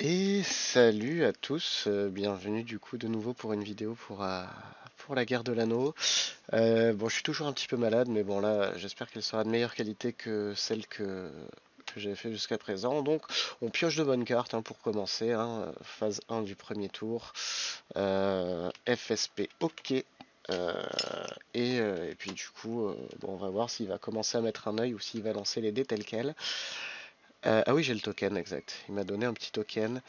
Et salut à tous, bienvenue du coup de nouveau pour une vidéo pour la guerre de l'anneau. Bon, je suis toujours un petit peu malade, mais bon là, j'espère qu'elle sera de meilleure qualité que celle que j'avais fait jusqu'à présent. Donc, on pioche de bonnes cartes pour commencer, phase 1 du premier tour. FSP, ok. Euh, et puis du coup, bon, on va voir s'il va commencer à mettre un œil ou s'il va lancer les dés tels quels. Ah oui, j'ai le token, exact. Il m'a donné un petit token.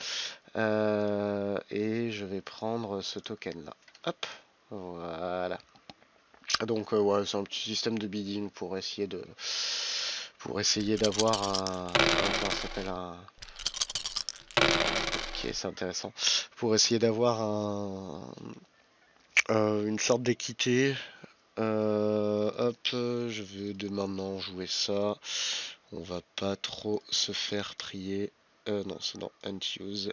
Et je vais prendre ce token là. Hop, voilà. Donc ouais, c'est un petit système de bidding pour essayer d'avoir comment ça s'appelle un. Ok, c'est intéressant. Pour essayer d'avoir une sorte d'équité. Hop, je vais dès maintenant jouer ça. On va pas trop se faire prier. Non, c'est dans Unuse.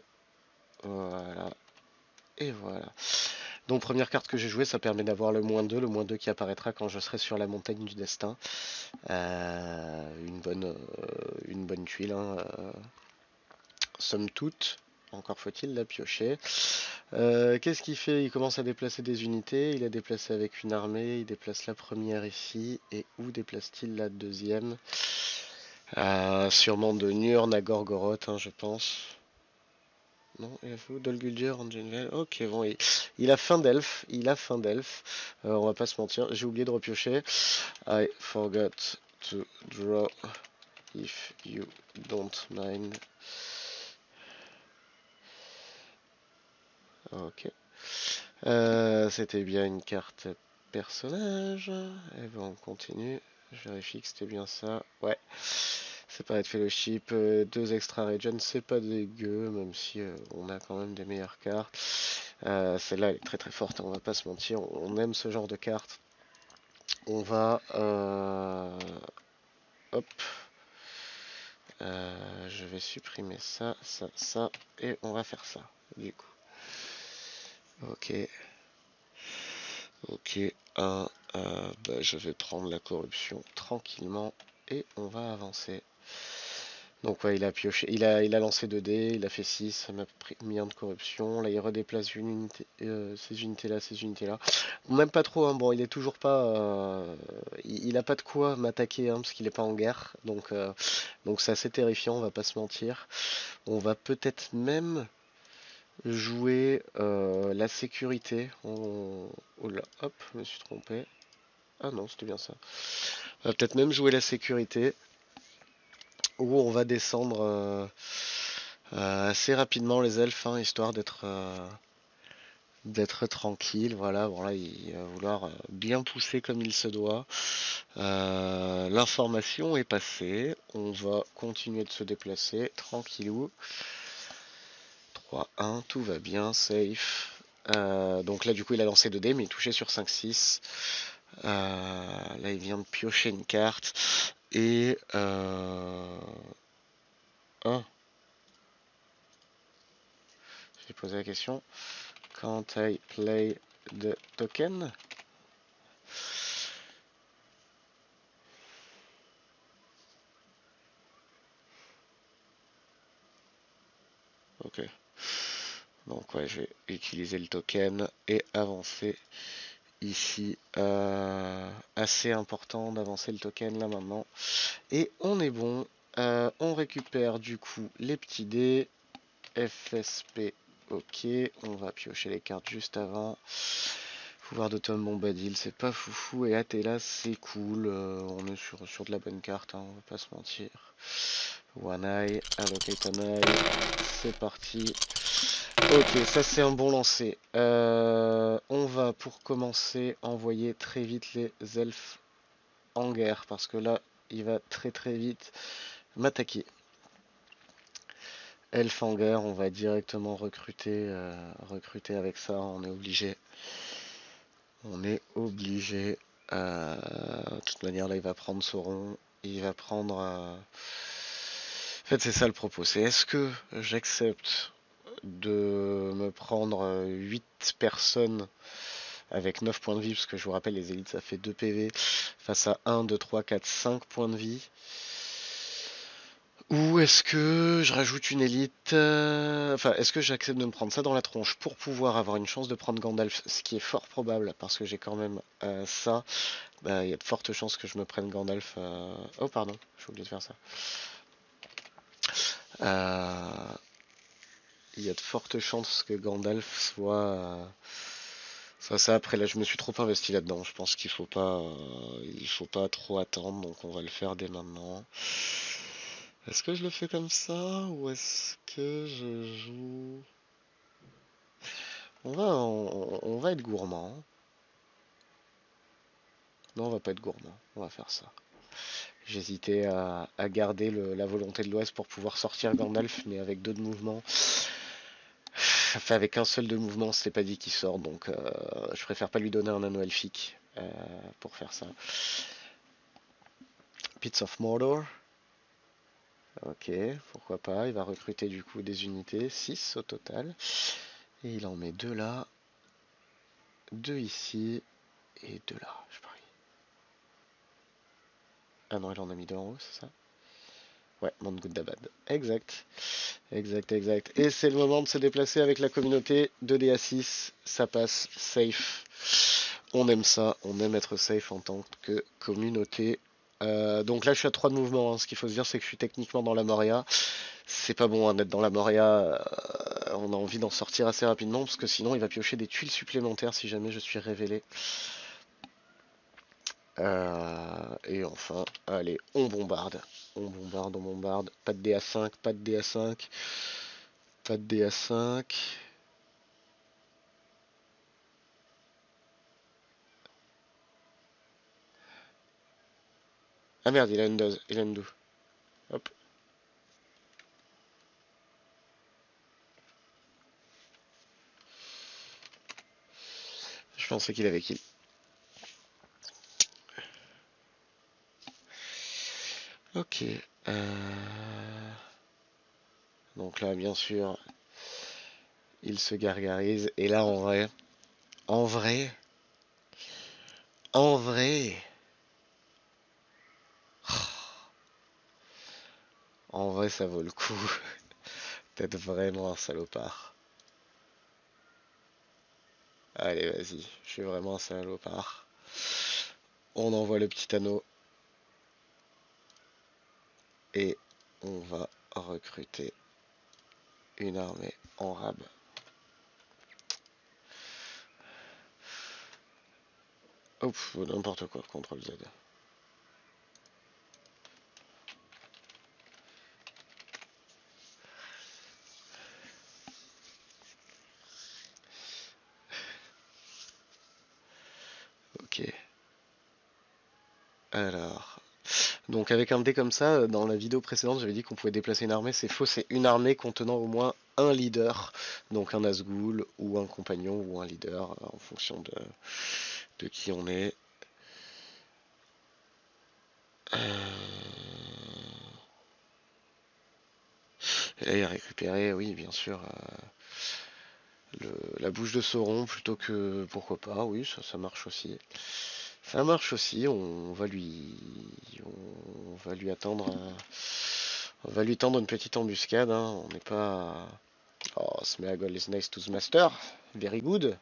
Voilà. Et voilà. Donc première carte que j'ai jouée, ça permet d'avoir le moins 2 qui apparaîtra quand je serai sur la montagne du destin. Une bonne tuile, somme toute. Encore faut-il la piocher. Qu'est-ce qu'il fait? Il commence à déplacer des unités. Il a déplacé avec une armée. Il déplace la première ici. Et où déplace-t-il la deuxième? Sûrement de Nurn à Gorgoroth, je pense. Non, il a fait où Dolguldur, Angenvel. Ok, bon, il a fin d'elfe. Il a fin d'elfe. On va pas se mentir. J'ai oublié de repiocher. I forgot to draw if you don't mind. Ok. C'était bien une carte personnage. Et ben on continue. Je vérifie que c'était bien ça. Ouais. C'est pas être fellowship. Deux extra regions, c'est pas dégueu, même si on a quand même des meilleures cartes. Celle-là elle est très très forte, on va pas se mentir. On aime ce genre de carte. On va hop. Je vais supprimer ça, ça, ça, et on va faire ça, du coup. Ok, ok, je vais prendre la corruption tranquillement, et on va avancer. Donc ouais, il a pioché, il a lancé 2 dés, il a fait 6, ça m'a mis un de corruption. Là, il redéplace une unité, ces unités-là, ces unités-là. Même pas trop, bon, il est toujours pas, il a pas de quoi m'attaquer, parce qu'il est pas en guerre. Donc c'est assez terrifiant, on va pas se mentir. On va peut-être même jouer la sécurité. Oh là, hop, je me suis trompé. Ah non, c'était bien ça. On va peut-être même jouer la sécurité où on va descendre assez rapidement les elfes, histoire d'être tranquille. Voilà, bon là il va vouloir bien pousser comme il se doit. L'information est passée. On va continuer de se déplacer tranquillou. 3-1, tout va bien, safe. Donc là, du coup, il a lancé 2 dés, mais il touchait sur 5-6. Là, il vient de piocher une carte. Et... Ah, j'ai posé la question. Can't I play the token? Ok. Donc ouais, je vais utiliser le token et avancer ici. Assez important d'avancer le token là maintenant. Et on est bon. On récupère du coup les petits dés. FSP, ok. On va piocher les cartes juste avant. Pouvoir de Tom Bombadil, c'est pas foufou. Et Athéla, c'est cool. On est sur de la bonne carte, on va pas se mentir. One Eye, Allocate an Eye. C'est parti. Ok, ça c'est un bon lancer. On va pour commencer envoyer très vite les elfes en guerre. Parce que là, il va très très vite m'attaquer. Elf en guerre, on va directement recruter avec ça, on est obligé. On est obligé. De toute manière, là, il va prendre Sauron. Il va prendre... En fait, c'est ça le propos. C'est est-ce que j'accepte de me prendre 8 personnes avec 9 points de vie, parce que je vous rappelle, les élites, ça fait 2 PV, face à 1, 2, 3, 4, 5 points de vie. Ou est-ce que je rajoute une élite enfin, est-ce que j'accepte de me prendre ça dans la tronche pour pouvoir avoir une chance de prendre Gandalf, ce qui est fort probable parce que j'ai quand même ça. Bah, il y a de fortes chances que je me prenne Gandalf. Oh, pardon, j'ai oublié de faire ça. Euh, Il y a de fortes chances que Gandalf soit ça. Après, là, je me suis trop investi là-dedans. Je pense il faut pas trop attendre, donc on va le faire dès maintenant. Est-ce que je le fais comme ça ou est-ce que je joue? On va être gourmand. Non, on va pas être gourmand. On va faire ça. J'hésitais à garder la volonté de l'Ouest pour pouvoir sortir Gandalf, mais avec deux de mouvements. Enfin, avec un seul de mouvement, c'était pas dit qu'il sort, donc je préfère pas lui donner un anneau elfique pour faire ça. Pits of Mordor. Ok, pourquoi pas. Il va recruter du coup des unités, 6 au total. Et il en met 2 là, 2 ici et 2 là, je parie. Ah non, il en a mis 2 en haut, c'est ça? Ouais, Mount Gundabad. Exact. Exact, exact. Et c'est le moment de se déplacer avec la communauté. 2D6, ça passe safe. On aime ça, on aime être safe en tant que communauté. Donc là, je suis à 3 de mouvement. Hein. Ce qu'il faut se dire, c'est que je suis techniquement dans la Moria. C'est pas bon hein, d'être dans la Moria. On a envie d'en sortir assez rapidement parce que sinon, il va piocher des tuiles supplémentaires si jamais je suis révélé. Et enfin, allez, on bombarde. On bombarde, on bombarde. Pas de DA5, pas de DA5. Pas de DA5. Ah merde, il a une dose, il a une doux. Hop. Je pensais qu'il avait kill. Ok. Donc là, bien sûr, il se gargarise. Et là, en vrai, en vrai, en vrai, ça vaut le coup d'être vraiment un salopard. Allez, vas-y, je suis vraiment un salopard. On envoie le petit anneau et on va recruter une armée en rab. Hop, n'importe quoi, CTRL Z. Ok. Alors, donc avec un dé comme ça, dans la vidéo précédente, j'avais dit qu'on pouvait déplacer une armée. C'est faux, c'est une armée contenant au moins un leader. Donc un Nazgûl ou un compagnon ou un leader en fonction de qui on est. Euh, Et là, il a récupéré, oui, bien sûr, la bouche de Sauron plutôt que pourquoi pas, oui, ça marche aussi. Ça marche aussi, on va lui attendre, on va lui tendre une petite embuscade. Hein. On n'est pas. Oh, Smeagol is nice to the master. Very good.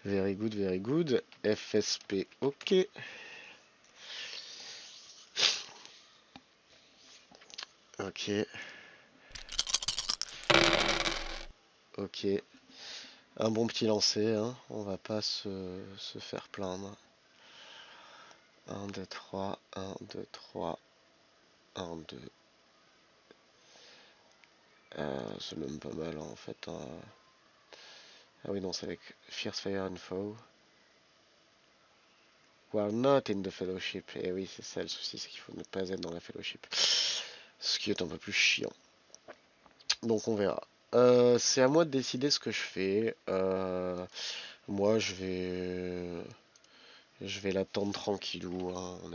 Very good, very good. FSP, ok. Ok, ok. Un bon petit lancer, hein. On va pas se faire plaindre. 1, 2, 3, 1, 2, 3, 1, 2. C'est même pas mal en fait. Hein. Ah oui, non, c'est avec Fierce Fire and Foe. We are not in the fellowship. Et oui, c'est ça le souci, c'est qu'il faut ne pas être dans la fellowship. Ce qui est un peu plus chiant. Donc on verra. C'est à moi de décider ce que je fais. Moi, je vais l'attendre tranquillou. Hein. On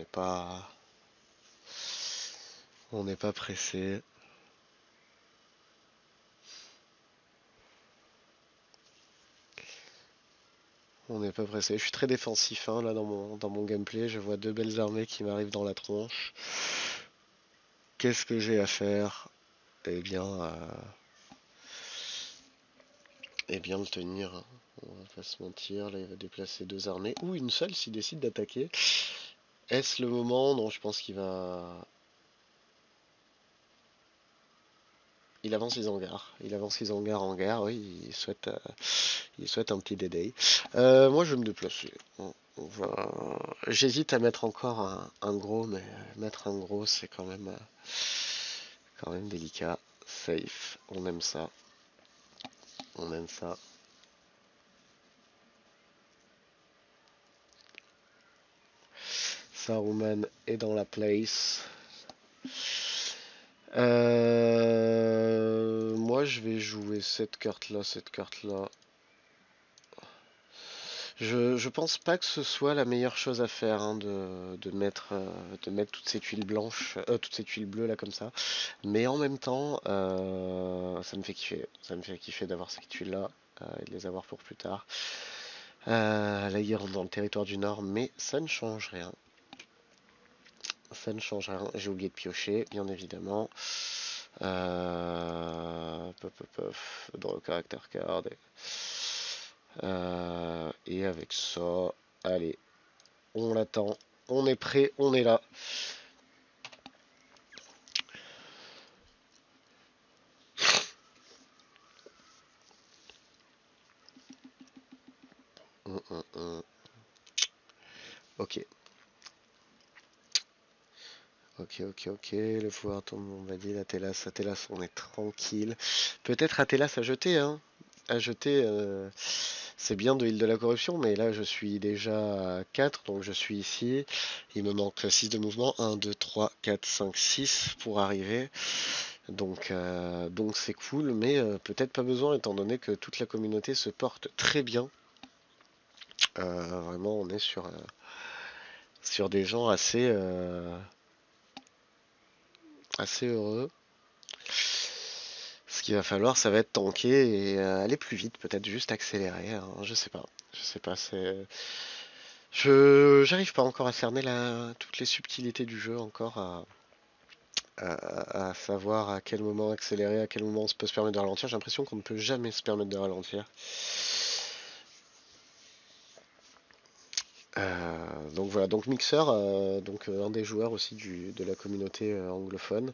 n'est pas pressé. On n'est pas pressé. Je suis très défensif hein, là dans mon gameplay. Je vois deux belles armées qui m'arrivent dans la tronche. qu'est-ce que j'ai à faire? Eh bien, le tenir, hein. On va pas se mentir, là il va déplacer 2 armées, ou une seule s'il décide d'attaquer. Est-ce le moment? Non, je pense qu'il va... Il avance les hangars. Il avance les hangars en guerre, oui, il souhaite un petit dédé. Moi je vais me déplacer. J'hésite à mettre encore un gros, mais mettre un gros c'est quand même délicat. Safe, on aime ça. On aime ça. Saruman est dans la place. Moi, je vais jouer cette carte-là, cette carte-là. Je pense pas que ce soit la meilleure chose à faire, hein, de mettre toutes ces tuiles blanches, toutes ces tuiles bleues là comme ça. Mais en même temps, ça me fait kiffer. Ça me fait kiffer d'avoir ces tuiles-là et de les avoir pour plus tard. Là, ils rentrent dans le territoire du Nord, mais ça ne change rien. Ça ne change rien. J'ai oublié de piocher, bien évidemment. Draw character card. Et avec ça, allez, on l'attend. On est prêt, on est là. Ok. Ok. Le pouvoir tombe, on va dire. Athélas, on est tranquille. Peut-être Athélas à jeter, hein. À jeter, c'est bien de l'île de la corruption, mais là je suis déjà à 4, donc je suis ici. Il me manque 6 de mouvement. 1, 2, 3, 4, 5, 6 pour arriver. Donc c'est cool, mais peut-être pas besoin étant donné que toute la communauté se porte très bien. Vraiment, on est sur des gens assez heureux. Ce qu'il va falloir, ça va être tanker et aller plus vite, peut-être juste accélérer, hein, je sais pas. J'arrive pas encore à cerner toutes les subtilités du jeu, encore à savoir à quel moment accélérer, à quel moment on peut se permettre de ralentir. J'ai l'impression qu'on ne peut jamais se permettre de ralentir. Donc voilà, donc Mixer, un des joueurs aussi de la communauté anglophone,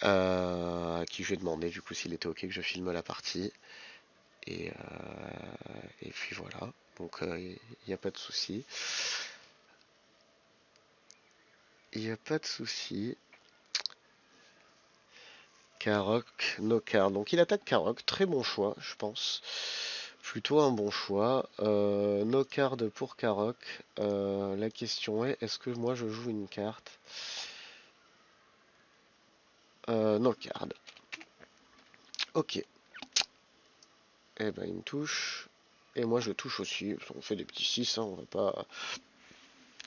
à qui je vais demander du coup s'il était ok que je filme la partie. Et puis voilà, donc il n'y a pas de souci. Il n'y a pas de souci. Karok, Nokar. Donc il attaque Karok, très bon choix, je pense. Plutôt un bon choix. No card pour Karok. La question est-ce que moi je joue une carte? No card. Ok. Eh ben il me touche. Et moi je touche aussi. On fait des petits 6, hein,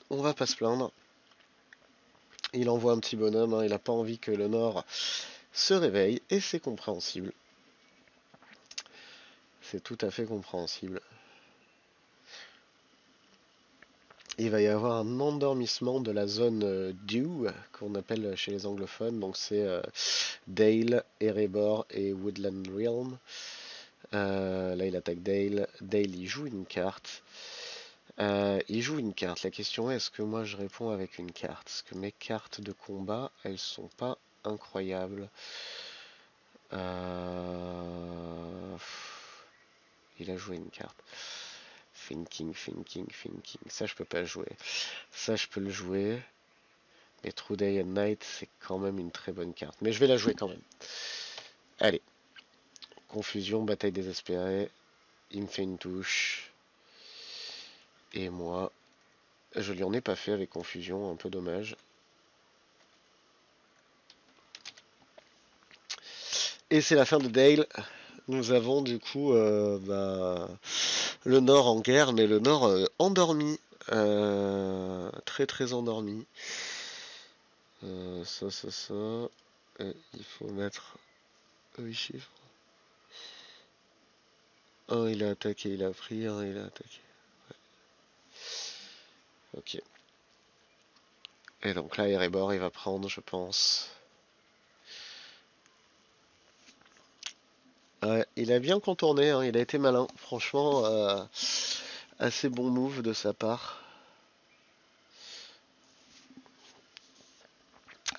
on va pas se plaindre. Il envoie un petit bonhomme, hein, il a pas envie que le Nord se réveille, et c'est compréhensible. C'est tout à fait compréhensible. Il va y avoir un endormissement de la zone Dew, qu'on appelle chez les anglophones. Donc c'est Dale, Erebor et Woodland Realm. Là il attaque Dale. Dale il joue une carte. La question est, est-ce que moi je réponds avec une carte? Parce que mes cartes de combat, elles sont pas incroyables. Il a joué une carte. Thinking. Ça, je peux pas jouer. Ça, je peux le jouer. Et True Day and Night, c'est quand même une très bonne carte. Mais je vais la jouer quand même. Allez. Confusion, bataille désespérée. Il me fait une touche. Et moi, je lui en ai pas fait avec confusion. Un peu dommage. Et c'est la fin de Dale. Nous avons du coup le Nord en guerre, mais le Nord endormi. Très endormi. Ça. Il faut mettre 8 chiffres. Un il a attaqué, il a pris, un il a attaqué. Ok. Et donc là, Erebor, il va prendre, je pense. Ouais, il a bien contourné, hein, il a été malin. Franchement, assez bon move de sa part.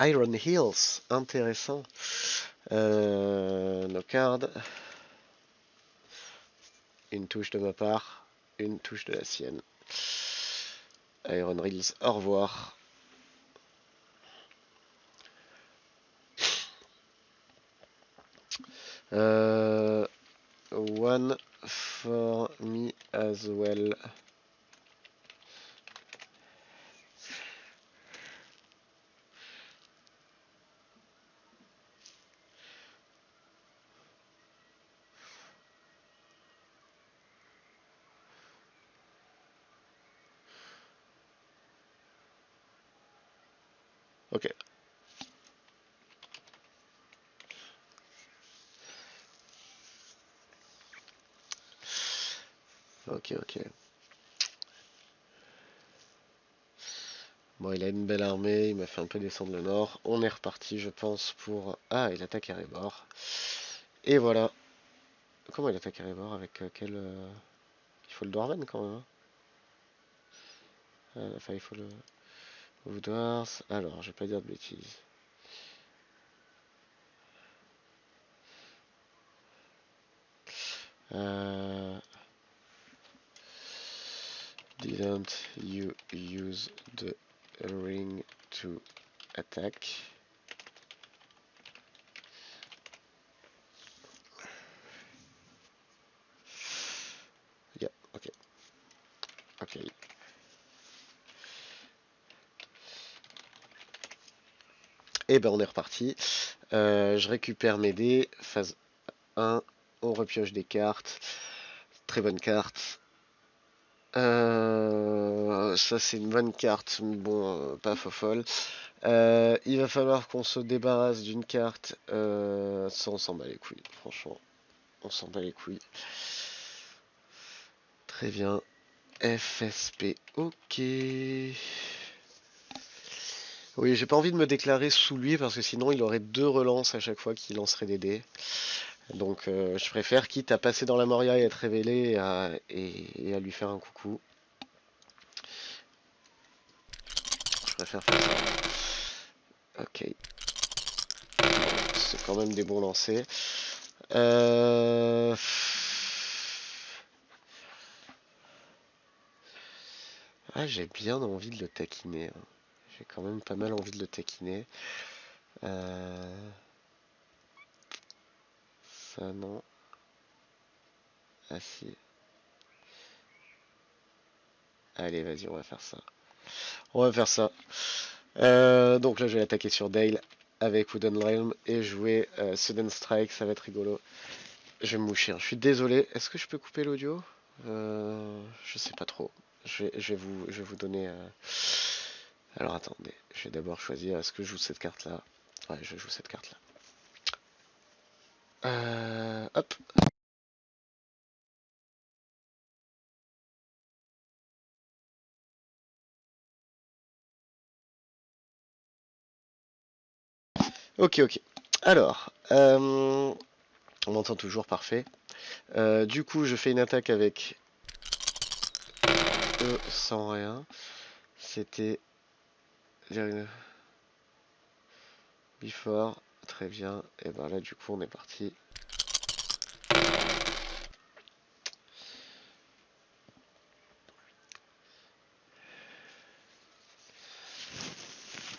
Iron Hills, intéressant. No card. Une touche de ma part, une touche de la sienne. Iron Hills, au revoir. One for me as well. Ok. Ok, ok. Bon, il a une belle armée, il m'a fait un peu descendre le nord. On est reparti, je pense, pour... Ah, il attaque à Rébord. Et voilà. Comment il attaque à Rébord avec quel... Il faut le Dwarven quand même, hein. Enfin, il faut le... Woodwars. Alors, je vais pas dire de bêtises. Euh... Didn't you use the ring to attack? Yeah, ok. Ok. Et ben on est reparti. Je récupère mes dés. Phase 1. On repioche des cartes. Très bonne carte. Ça c'est une bonne carte, mais bon, pas folle. Il va falloir qu'on se débarrasse d'une carte. Ça on s'en bat les couilles, franchement. On s'en bat les couilles. Très bien. FSP, ok. Oui, j'ai pas envie de me déclarer sous lui parce que sinon il aurait deux relances à chaque fois qu'il lancerait des dés. Donc je préfère, quitte à passer dans la Moria et être révélé et à lui faire un coucou. Je préfère faire ça. Ok. C'est quand même des bons lancers. Euh... Ah, j'ai bien envie de le taquiner, hein. J'ai quand même pas mal envie de le taquiner. Euh... Ça non. Ah si. Allez, vas-y, on va faire ça. On va faire ça. Donc là, je vais attaquer sur Dale avec Wooden Realm et jouer Sudden Strike, ça va être rigolo. Je vais me moucher, hein. Je suis désolé. Est-ce que je peux couper l'audio? Je sais pas trop. Je vais vous donner. Alors attendez, je vais d'abord choisir. Est-ce que je joue cette carte-là? Ouais, je joue cette carte-là. Hop. Ok, ok. Alors, on m'entend toujours, parfait. Du coup, je fais une attaque avec E sans rien. C'était before, très bien. Et ben là, du coup, on est parti.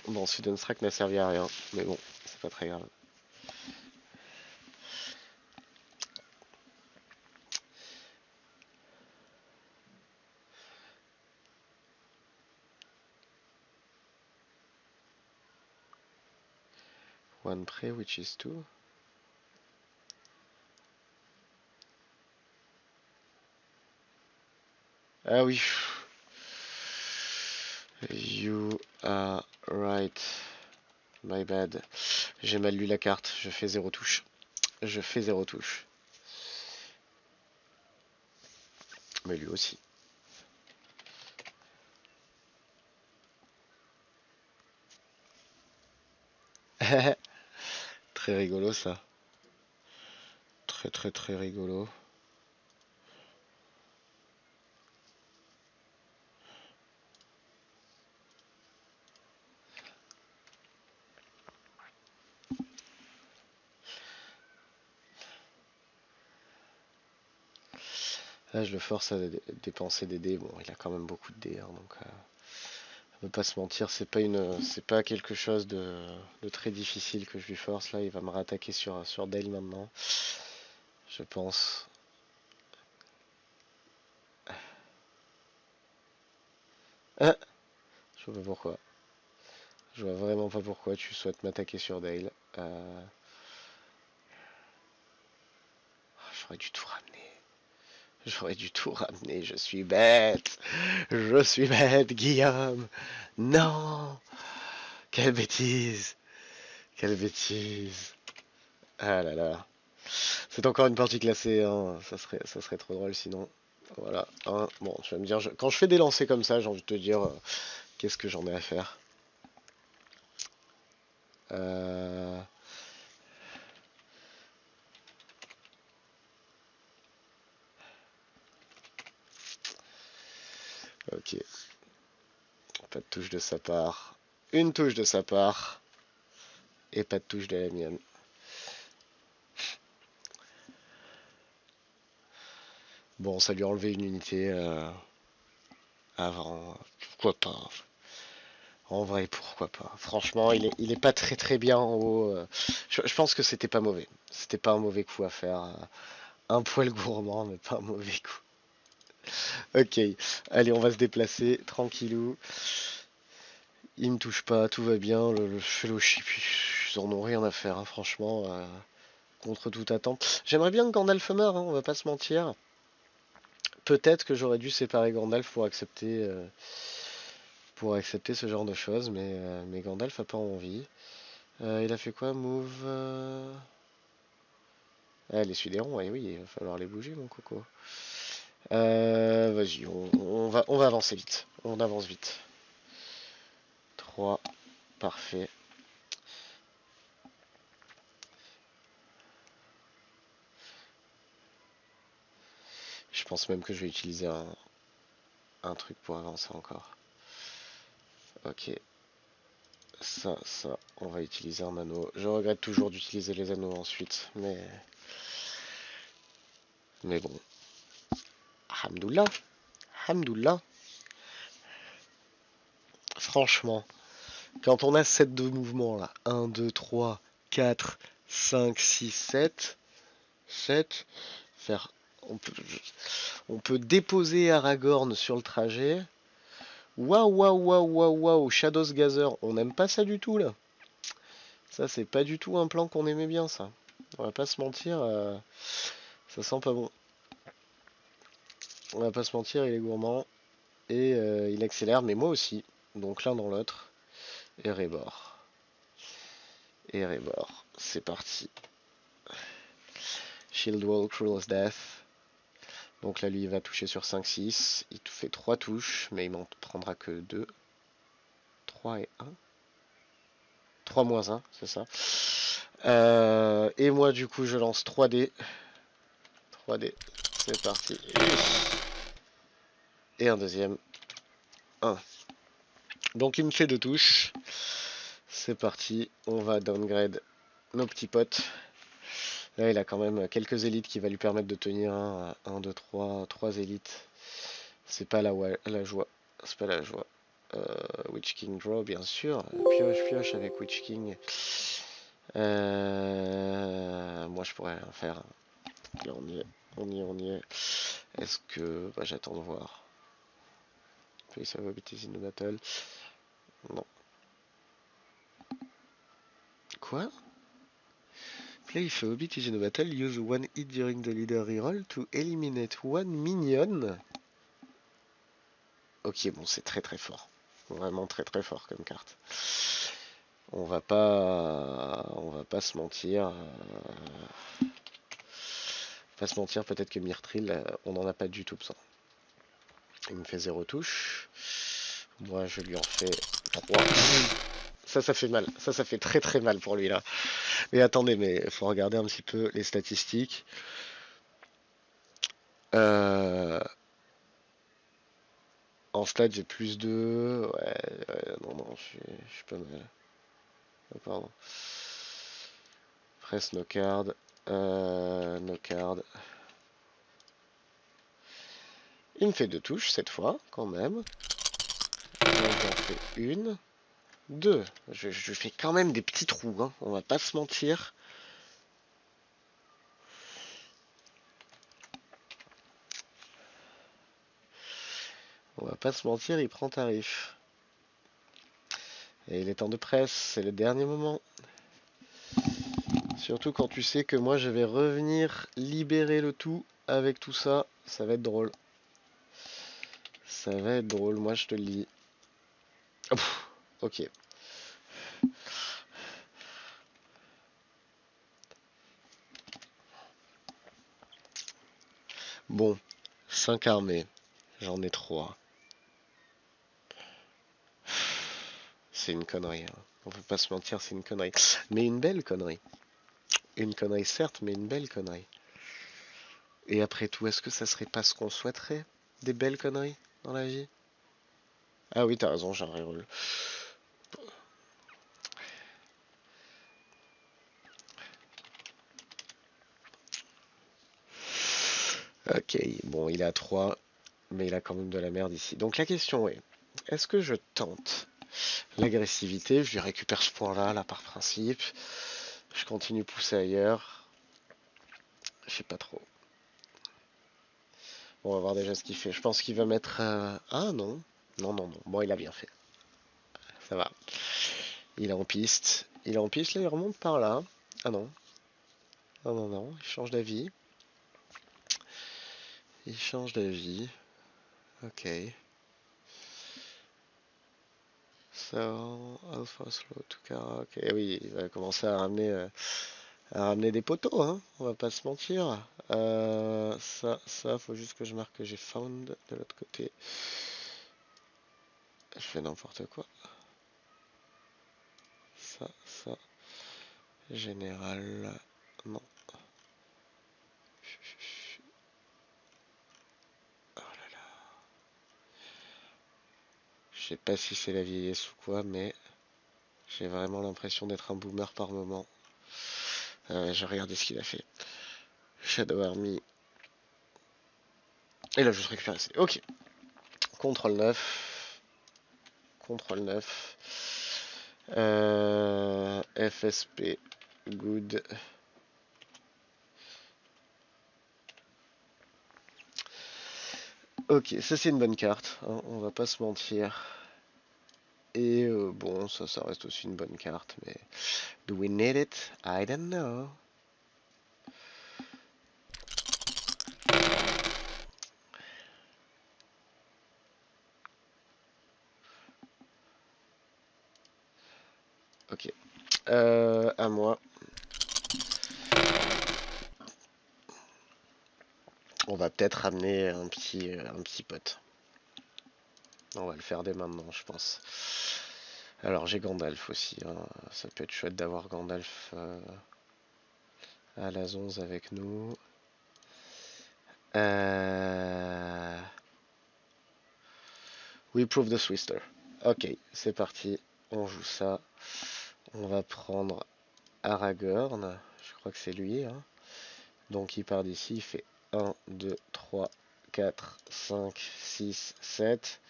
Bon, Sudden Strike n'a servi à rien, mais bon, c'est pas très grave. One prey, which is two. Ah oui. You are right. My bad. J'ai mal lu la carte. Je fais zéro touche. Je fais zéro touche. Mais lui aussi. Très rigolo ça. Très très très rigolo. Là, je le force à dépenser des dés. Bon, il a quand même beaucoup de dés, hein, donc on va pas se mentir, c'est pas quelque chose de très difficile que je lui force. Là, il va me rattaquer sur Dale maintenant, je pense. Ah, je vois pas pourquoi. Je vois vraiment pas pourquoi tu souhaites m'attaquer sur Dale. J'aurais dû tout ramener. J'aurais dû tout ramener. Je suis bête. Je suis bête, Guillaume. Non. Quelle bêtise. Quelle bêtise. Ah là là. C'est encore une partie classée, hein. Ça serait trop drôle sinon. Voilà. Hein. Bon, tu vas me dire, quand je fais des lancers comme ça, j'ai envie de te dire, qu'est-ce que j'en ai à faire. Euh... Ok. Pas de touche de sa part. Une touche de sa part. Et pas de touche de la mienne. Bon, ça lui a enlevé une unité avant. Pourquoi pas? En vrai, pourquoi pas? Franchement, il est pas très très bien en haut. Je pense que c'était pas mauvais. C'était pas un mauvais coup à faire. Un poil gourmand, mais pas un mauvais coup. Ok, allez, on va se déplacer, tranquillou. Il me touche pas, tout va bien. Le fellowship, ils en ont rien à faire, hein, franchement. Contre toute attente. J'aimerais bien que Gandalf meure, hein, on va pas se mentir. Peut-être que j'aurais dû séparer Gandalf pour accepter ce genre de choses, mais Gandalf a pas envie. Il a fait quoi, move Ah, les Sudérons, oui, oui, il va falloir les bouger, mon coco. Vas-y, on va avancer vite. On avance vite. 3, parfait. Je pense même que je vais utiliser un truc pour avancer encore. Ok. Ça, on va utiliser un anneau. Je regrette toujours d'utiliser les anneaux ensuite, mais bon. Hamdoullah. Hamdoullah. Franchement, quand on a 7 de mouvements là, 1, 2, 3, 4, 5, 6, 7, 7, faire, on peut déposer Aragorn sur le trajet. Waouh, waouh, waouh, waouh, waouh, Shadows Gazer, on n'aime pas ça du tout là. Ça, c'est pas du tout un plan qu'on aimait bien, ça. On va pas se mentir, ça sent pas bon. On va pas se mentir, il est gourmand. Et il accélère, mais moi aussi. Donc l'un dans l'autre. Et Rebord. Et Rebord. C'est parti. Shield Wall, Cruel's Death. Donc là, lui, il va toucher sur 5-6. Il fait 3 touches, mais il m'en prendra que 2. 3 et 1. 3 moins 1, c'est ça. Et moi, du coup, je lance 3D. 3D. C'est parti. Et un deuxième. 1. Donc il me fait 2 touches. C'est parti. On va downgrade nos petits potes. Là, il a quand même quelques élites qui va lui permettre de tenir 1, 2, 3 élites. C'est pas la joie. C'est pas la joie. Witch King Draw, bien sûr. Pioche avec Witch King. Moi, je pourrais rien faire. Là, on y est. Est-ce que... Bah, j'attends de voir. Place of Abilities in the Battle. Non. Quoi? Play if a Hobbit is in a battle, use one hit during the leader reroll to eliminate one minion. Ok, bon, c'est très très fort. Vraiment très très fort comme carte. On va pas se mentir. Pas se mentir, peut-être que Myrtril, on n'en a pas du tout besoin. Il me fait 0 touche. Moi, je lui en fais 3. Ça fait mal. Ça fait très très mal pour lui là. Et attendez, mais il faut regarder un petit peu les statistiques. Euh, En stats, j'ai plus de... Ouais, non, non, je suis pas mal. Oh, pardon. Press no card. No card. Il me fait 2 touches cette fois, quand même. J'en fais une. 2. Je fais quand même des petits trous, hein. On va pas se mentir. On va pas se mentir, il prend tarif. Et il est temps de presse, c'est le dernier moment. Surtout quand tu sais que moi je vais revenir libérer le tout avec tout ça. Ça va être drôle. Ça va être drôle, moi je te le dis. Oh, ok. Bon, 5 armées. J'en ai 3. C'est une connerie, hein. On peut pas se mentir, c'est une connerie. Mais une belle connerie. Une connerie certes, mais une belle connerie. Et après tout, est-ce que ça serait pas ce qu'on souhaiterait? Des belles conneries dans la vie? Ah oui, t'as raison, j'ai un reroll. Ok, bon, il est à 3, mais il a quand même de la merde ici. Donc la question est, est-ce que je tente l'agressivité? Je lui récupère ce point-là, là, par principe. Je continue pousser ailleurs. Je sais pas trop. Bon, on va voir déjà ce qu'il fait. Je pense qu'il va mettre... Ah non. Non, non, non. Bon, il a bien fait. Ça va. Il est en piste. Il est en piste, là, il remonte par là. Ah non. Non, non, non. Il change d'avis. Il change d'avis. Ok. So, alpha slow to car. Ok, oui, il va commencer à ramener des poteaux, hein. On va pas se mentir. Ça, faut juste que je marque que j'ai found de l'autre côté. Je fais n'importe quoi. Ça. Général. Non. Oh là là. Je sais pas si c'est la vieillesse ou quoi, mais j'ai vraiment l'impression d'être un boomer par moment. Je regardais ce qu'il a fait. Shadow Army. Et là, je récupère ça. Ok. Contrôle 9. Contrôle 9. FSP. Good. Ok, ça c'est une bonne carte, hein, on va pas se mentir. Et bon, ça reste aussi une bonne carte, mais... Do we need it? I don't know. Ok. À moi. On va peut-être ramener un petit pote. On va le faire dès maintenant, je pense. Alors, j'ai Gandalf aussi, hein. Ça peut être chouette d'avoir Gandalf à la 11 avec nous. We prove the Swister. Ok, c'est parti. On joue ça. On va prendre Aragorn. Je crois que c'est lui, hein. Donc il part d'ici, il fait 1, 2, 3, 4, 5, 6, 7.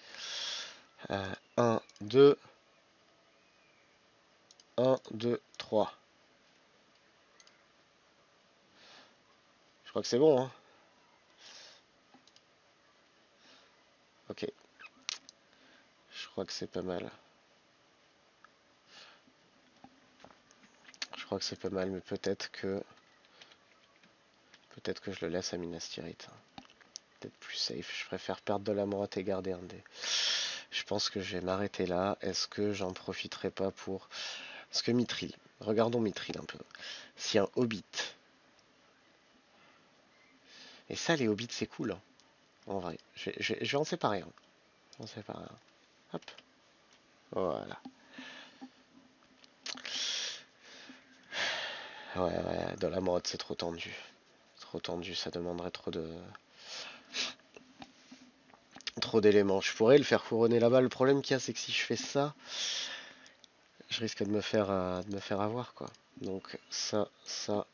1, 2, 1, 2, 3. Je crois que c'est bon, hein. Ok, je crois que c'est pas mal. Je crois que c'est pas mal, mais peut-être que je le laisse à Minas Tirith. Peut-être plus safe. Je préfère perdre de la moite et garder un dé. Je pense que je vais m'arrêter là. Est-ce que j'en profiterai pas pour... Parce que Mithril, regardons Mithril un peu. Si un Hobbit... Et ça, les Hobbits, c'est cool, hein. En vrai. Je vais en séparer un. On sépare un. Hop. Voilà. Ouais, dans la mode, c'est trop tendu. Trop tendu, ça demanderait trop d'éléments. Je pourrais le faire couronner là-bas. Le problème qu'il y a, c'est que si je fais ça, je risque de me faire avoir, quoi. Donc ça, ça,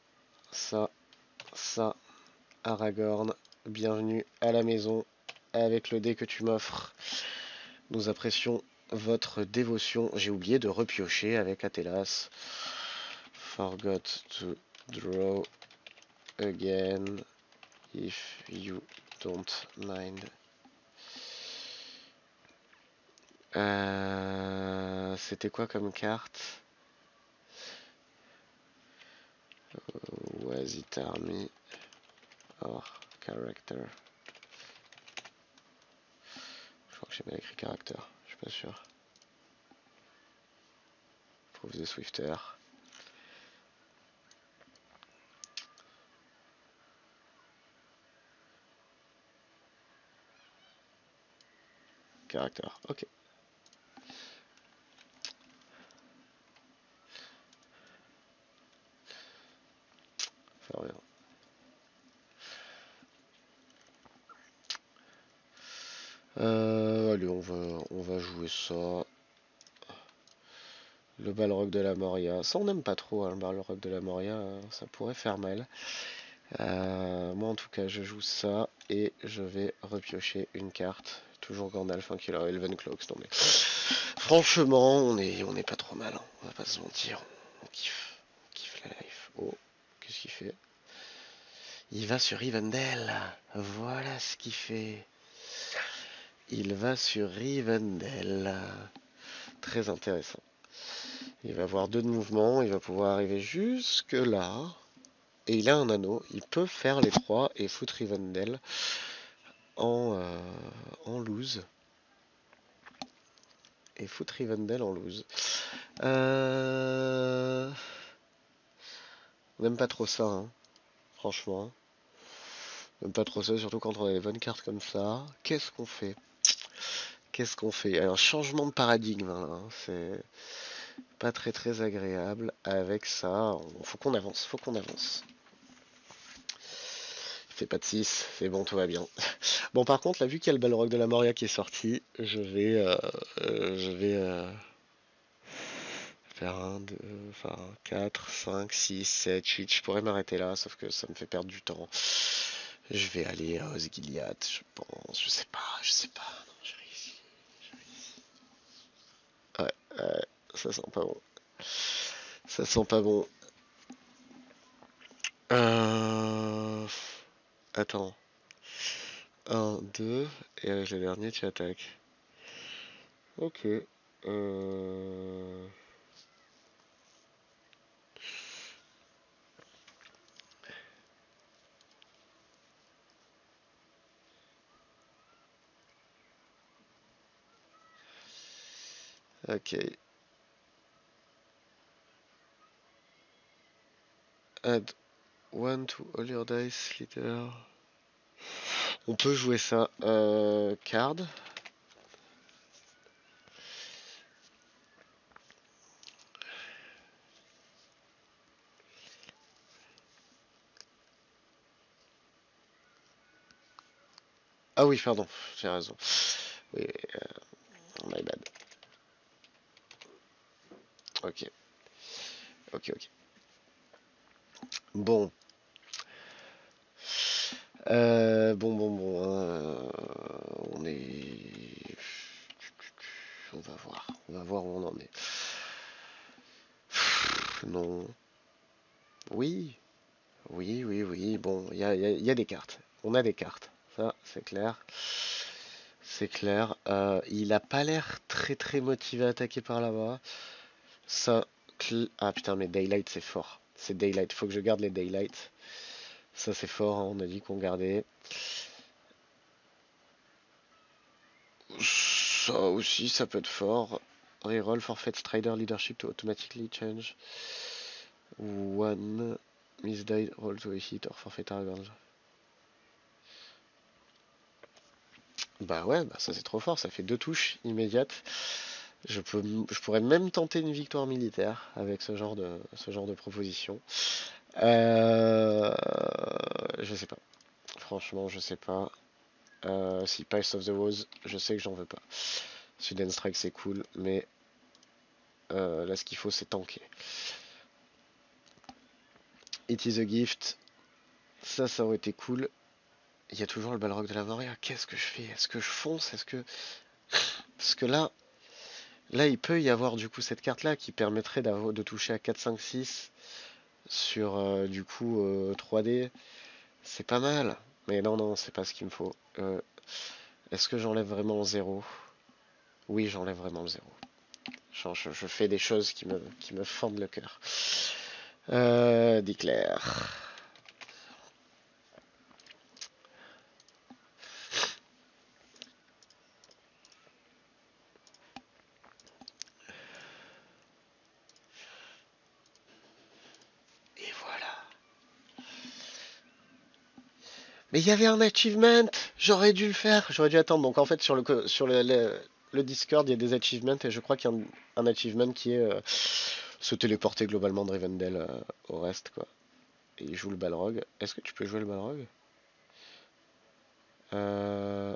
Aragorn, bienvenue à la maison. Avec le dé que tu m'offres, nous apprécions votre dévotion. J'ai oublié de repiocher avec Atelas. Forgot to draw again, if you don't mind. C'était quoi comme carte? Was it army or character? Je crois que j'ai mal écrit caractère, je suis pas sûr. Proof the Swifter. Caractère, ok. Ça revient. Allez, on va jouer ça. Le Balrog de la Moria. Ça, on n'aime pas trop, hein, le Balrog de la Moria. Ça pourrait faire mal. Moi, en tout cas, je joue ça. Et je vais repiocher une carte. Toujours Gandalf, hein, qui est là, Elvencloaks. Non, mais... Franchement, on est pas trop mal. Hein, on va pas se mentir. On kiffe. On kiffe la life. Oh, qu'est-ce qu'il fait? Il va sur Rivendell. Voilà ce qu'il fait. Il va sur Rivendell. Très intéressant. Il va avoir 2 de mouvement. Il va pouvoir arriver jusque là. Et il a un anneau. Il peut faire les 3 et foutre Rivendell en lose. Et foutre Rivendell en lose. On n'aime pas trop ça, hein, franchement. On n'aime pas trop ça, surtout quand on a des bonnes cartes comme ça. Qu'est-ce qu'on fait? Qu'est-ce qu'on fait? Un changement de paradigme, hein, c'est pas très très agréable. Avec ça, faut qu'on avance, faut qu'on avance. Fait pas de 6, c'est bon, tout va bien. Bon, par contre, là, vu qu'il y a le Balrog de la Moria qui est sorti, je vais faire 1, 2, enfin 4, 5, 6, 7, 8. Je pourrais m'arrêter là, sauf que ça me fait perdre du temps. Je vais aller à Osgiliath, je pense. Je sais pas, je sais pas. Non, j'ai réussi. Ouais, ça sent pas bon. Ça sent pas bon. Euh... Attends. 1, 2, et avec le dernier, tu attaques. Ok. Euh... Ok. Add 1 to all your dice leader. On peut jouer ça. Card. Ah oui, pardon, j'ai raison. Oui, my bad. Ok, ok. Bon. Bon. On est... On va voir où on en est. Non. Oui. Bon, il y a des cartes. On a des cartes. Ça, c'est clair. C'est clair. Il a pas l'air très très motivé à attaquer par là-bas. Ça... Ah putain, mais Daylight, c'est fort. C'est Daylight. Faut que je garde les Daylight. Ça, c'est fort. Hein, on a dit qu'on gardait. Ça aussi, ça peut être fort. Reroll forfeit Strider leadership to automatically change one misdied roll to a hit or forfeit Aragorn. Bah ouais, bah ça c'est trop fort, ça fait 2 touches immédiates. Je pourrais même tenter une victoire militaire avec ce genre de proposition. Je sais pas. Franchement, je sais pas. Si Pulse of the Rose, je sais que j'en veux pas. Sudden Strike, c'est cool, mais là, ce qu'il faut, c'est tanker. It is a gift. Ça aurait été cool. Il y a toujours le Balrog de la Moria. Qu'est-ce que je fais? Est-ce que je fonce? Est-ce que... Parce que là, il peut y avoir du coup cette carte-là qui permettrait de toucher à 4, 5, 6 sur du coup 3D. C'est pas mal. Mais non, non, c'est pas ce qu'il me faut. Est-ce que j'enlève vraiment le 0? Oui, j'enlève vraiment le 0. Je fais des choses qui me fendent le cœur. Declare. Et voilà. Mais il y avait un achievement. J'aurais dû le faire. J'aurais dû attendre. Donc en fait sur le Discord, il y a des achievements et je crois qu'il y a un achievement qui est se téléporter globalement de Rivendell au reste quoi. Et il joue le Balrog. Est-ce que tu peux jouer le Balrog? euh...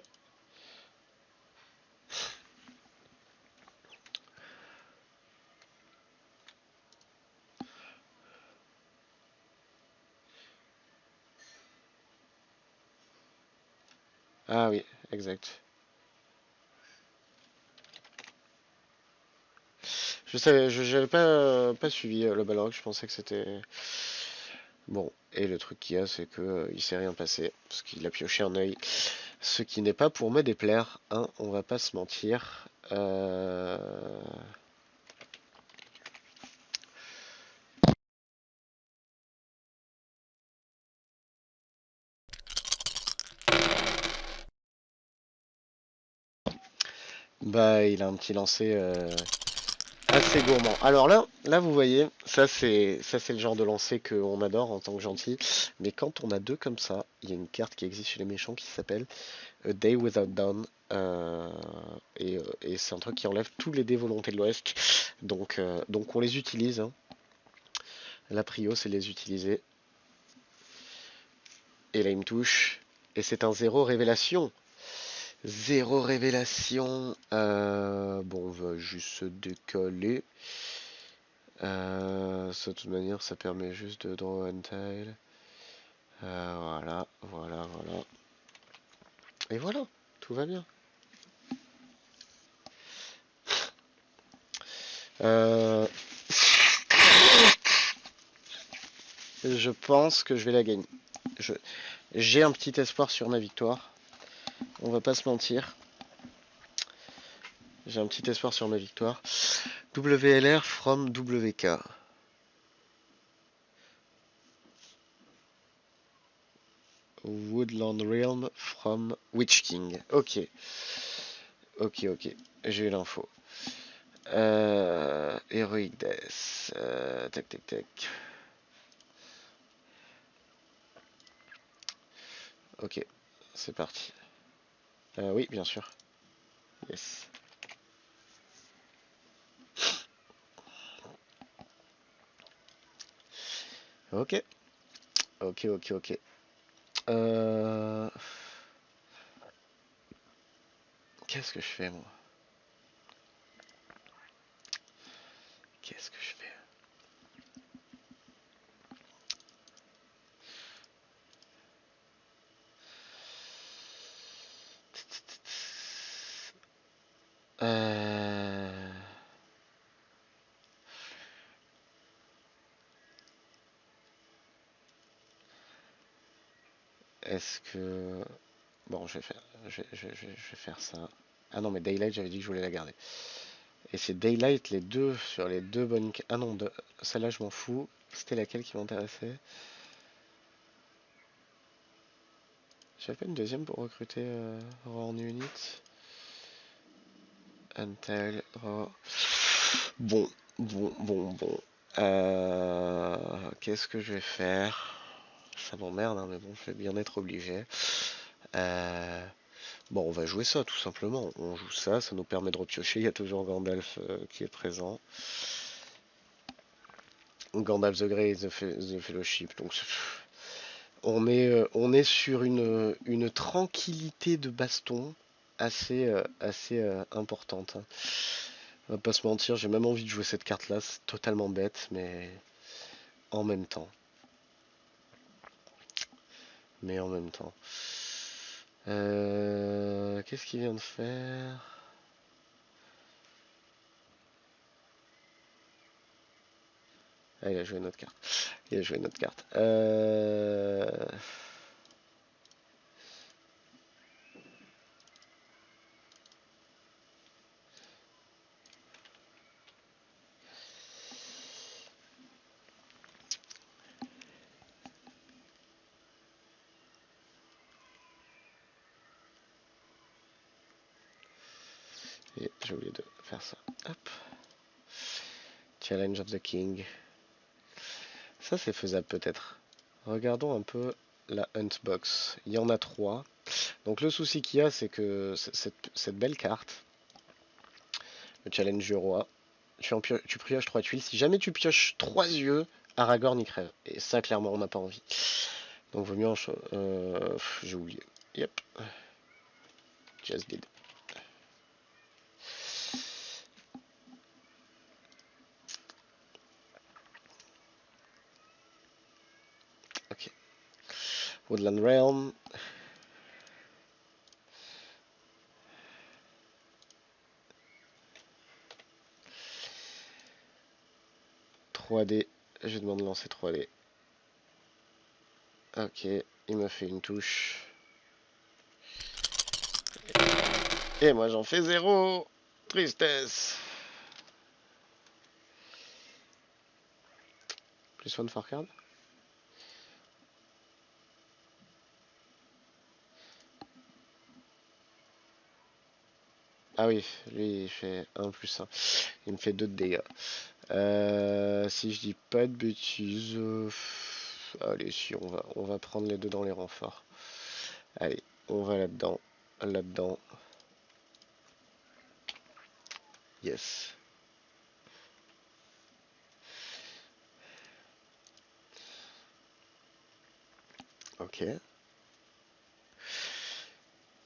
Ah oui, exact. J'avais pas suivi le Balrog. Je pensais que c'était bon. Et le truc qu'il y a, c'est que il s'est rien passé parce qu'il a pioché un œil. Ce qui n'est pas pour me déplaire, hein, on va pas se mentir. Bah, il a un petit lancer assez gourmand. Alors là, vous voyez, ça c'est le genre de lancer qu'on adore en tant que gentil. Mais quand on a deux comme ça, il y a une carte qui existe chez les méchants qui s'appelle A Day Without Dawn. Et c'est un truc qui enlève tous les dés volontés de l'Ouest. Donc on les utilise, hein. La prio, c'est les utiliser. Et là, il me touche. Et c'est un zéro révélation. Zéro révélation. Bon, on va juste se décoller. Ça, de toute manière, ça permet juste de draw un tile. Voilà, voilà, voilà. Et voilà, tout va bien. Euh, je pense que je vais la gagner. J'ai un petit espoir sur ma victoire. On va pas se mentir. J'ai un petit espoir sur ma victoire. WLR from WK. Woodland Realm from Witch King. Ok. Ok, ok. J'ai eu l'info. Heroic Death. Tac, tac, tac. Ok, c'est parti. Oui, bien sûr. Yes. Ok, ok, ok, ok. Euh... Qu'est-ce que je fais, moi? Qu'est-ce que je fais? Euh... Est-ce que... Bon, je vais faire ça. Ah non, mais Daylight, j'avais dit que je voulais la garder. Et c'est Daylight, les deux, sur les deux bonnes... Ah non, celle-là, je m'en fous. C'était laquelle qui m'intéressait? J'avais pas une deuxième pour recruter Roar Unit. Untel, Roar... Bon, bon. Qu'est-ce que je vais faire? Ça m'emmerde, hein, mais bon, je vais bien être obligé. Euh, Bon, on va jouer ça tout simplement. On joue ça, ça nous permet de repiocher. Il y a toujours Gandalf qui est présent. Gandalf the Grey, the Fellowship. Donc on est sur une tranquillité de baston assez importante, hein. On va pas se mentir, j'ai même envie de jouer cette carte-là. C'est totalement bête, mais en même temps. Mais en même temps. Qu'est-ce qu'il vient de faire? Ah, il a joué une autre carte. Il a joué une autre carte. Et j'ai oublié de faire ça. Hop. Challenge of the King. Ça, c'est faisable peut-être. Regardons un peu la Hunt Box. Il y en a 3. Donc le souci qu'il y a, c'est que cette belle carte, le challenge du roi, tu pioches 3 tuiles. Si jamais tu pioches 3 yeux, Aragorn y crève. Et ça, clairement, on n'a pas envie. Donc vaut mieux en j'ai oublié. Yep. Just did. Ok. Woodland Realm. D. Je demande de lancer 3D. Ok, il m'a fait une touche. Et moi j'en fais 0. Tristesse. Plus one for card. Ah oui, lui il fait 1 plus 1. Il me fait 2 de dégâts. Si je dis pas de bêtises. Allez, si on va prendre les deux dans les renforts. Allez, on va là-dedans. Là-dedans. Yes. Ok.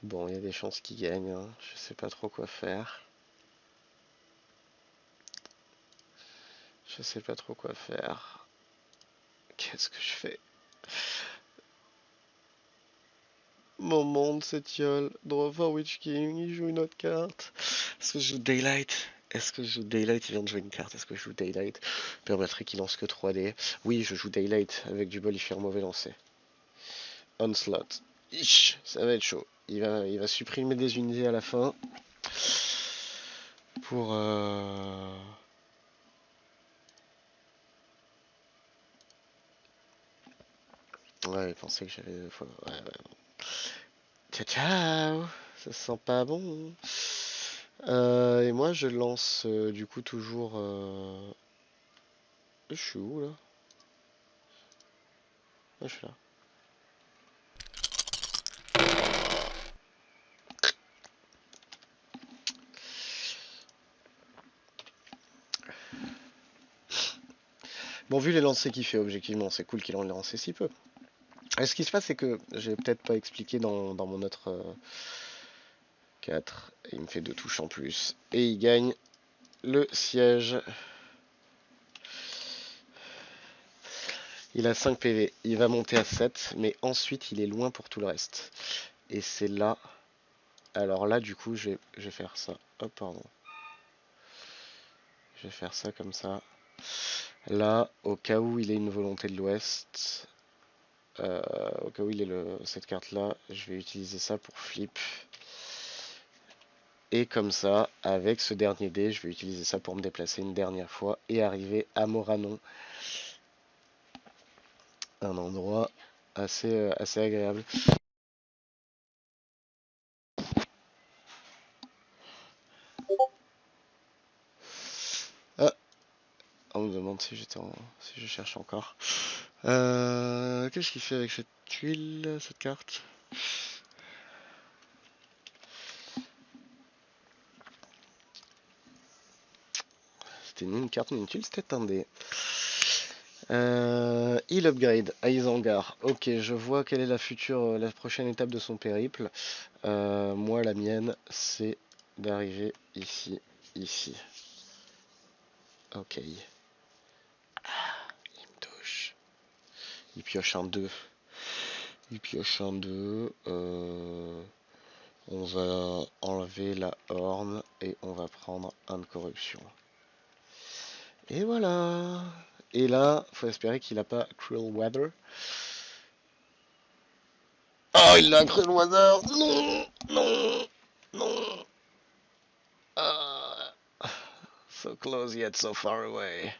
Bon, il y a des chances qu'il gagne, hein. Je sais pas trop quoi faire. Je sais pas trop quoi faire. Qu'est-ce que je fais? Mon monde s'étiole. Draw for Witch King, il joue une autre carte. Est-ce que je joue Daylight? Est-ce que je joue Daylight? Il vient de jouer une carte. Est-ce que je joue Daylight? Permettrait qu'il lance que 3D. Oui, je joue Daylight. Avec du bol, il fait un mauvais lancer. Onslaught. Ich, ça va être chaud. Il va supprimer des unités à la fin. Pour... Ouais, il pensait que j'avais... Ouais, ouais. Ciao, ciao. Ça sent pas bon. Et moi, je lance du coup toujours... Je suis où là? Ah, je suis là. Bon, vu les lancers qu'il fait, objectivement, c'est cool qu'il en ait lancé si peu. Et ce qui se passe, c'est que j'ai peut-être pas expliqué dans mon autre 4. Il me fait 2 touches en plus. Et il gagne le siège. Il a 5 PV. Il va monter à 7. Mais ensuite, il est loin pour tout le reste. Et c'est là. Alors là, du coup, je vais faire ça. Hop, pardon. Je vais faire ça comme ça. Là, au cas où il ait une volonté de l'ouest. Au cas où il est cette carte là, je vais utiliser ça pour flip. Et comme ça, avec ce dernier dé, je vais utiliser ça pour me déplacer une dernière fois et arriver à Moranon. Un endroit assez agréable. Ah, on me demande si si je cherche encore. Qu'est-ce qu'il fait avec cette tuile, cette carte? c'était ni une carte ni une tuile, c'était un dé. Il upgrade à Isengard. Ok, je vois quelle est la prochaine étape de son périple. Moi, la mienne, c'est d'arriver ici, ici. Ok. Il me touche. Il pioche un 2. Il pioche un 2. On va enlever la horne et on va prendre un de corruption. Et voilà. Et là, faut espérer qu'il n'a pas Cruel Weather. Oh, il a Cruel Weather. Non, non, non. Ah, so close yet so far away.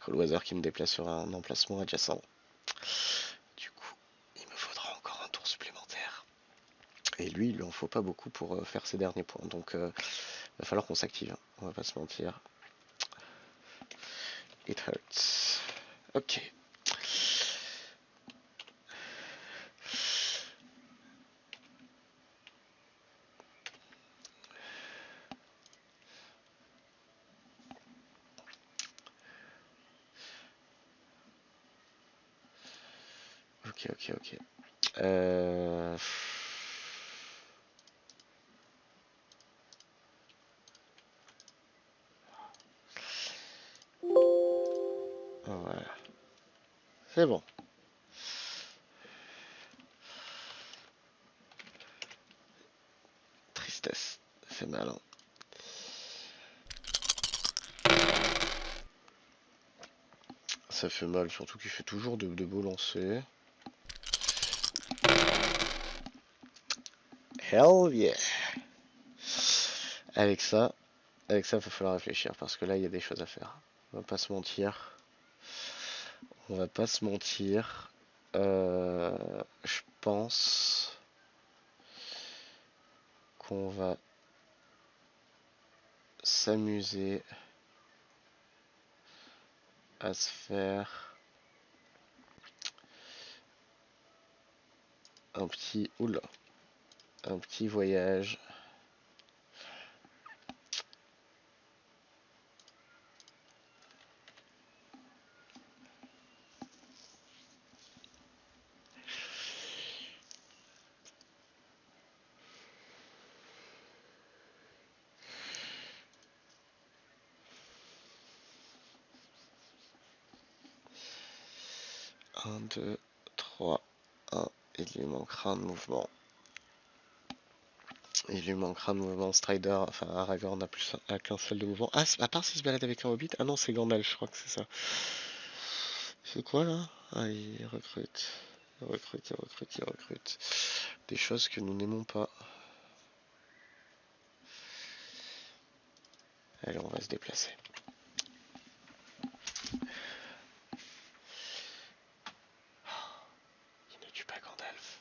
Cruel Weather qui me déplace sur un emplacement adjacent. Du coup, il me faudra encore un tour supplémentaire. Et lui, il lui en faut pas beaucoup pour faire ses derniers points. Donc, va falloir qu'on s'active. On va pas se mentir. It hurts. Ok. Ok. Euh... Voilà. C'est bon. Tristesse. C'est malin. Ça fait mal, surtout qu'il fait toujours de beaux lancers. Hell yeah. Avec ça, il va falloir réfléchir parce que là, il y a des choses à faire. On va pas se mentir. On va pas se mentir. Je pense qu'on va s'amuser à se faire un petit... Oula. Un petit voyage. Un, 2, 3, 1. Il lui manquera un mouvement. Il lui manquera un mouvement. Strider, enfin Aragorn a qu'un seul de mouvement. Ah, à part s'il se balade avec un hobbit. Ah non, c'est Gandalf, je crois que c'est ça. C'est quoi là? Ah, il recrute. Il recrute. Des choses que nous n'aimons pas. Allez, on va se déplacer. Il ne tue pas Gandalf.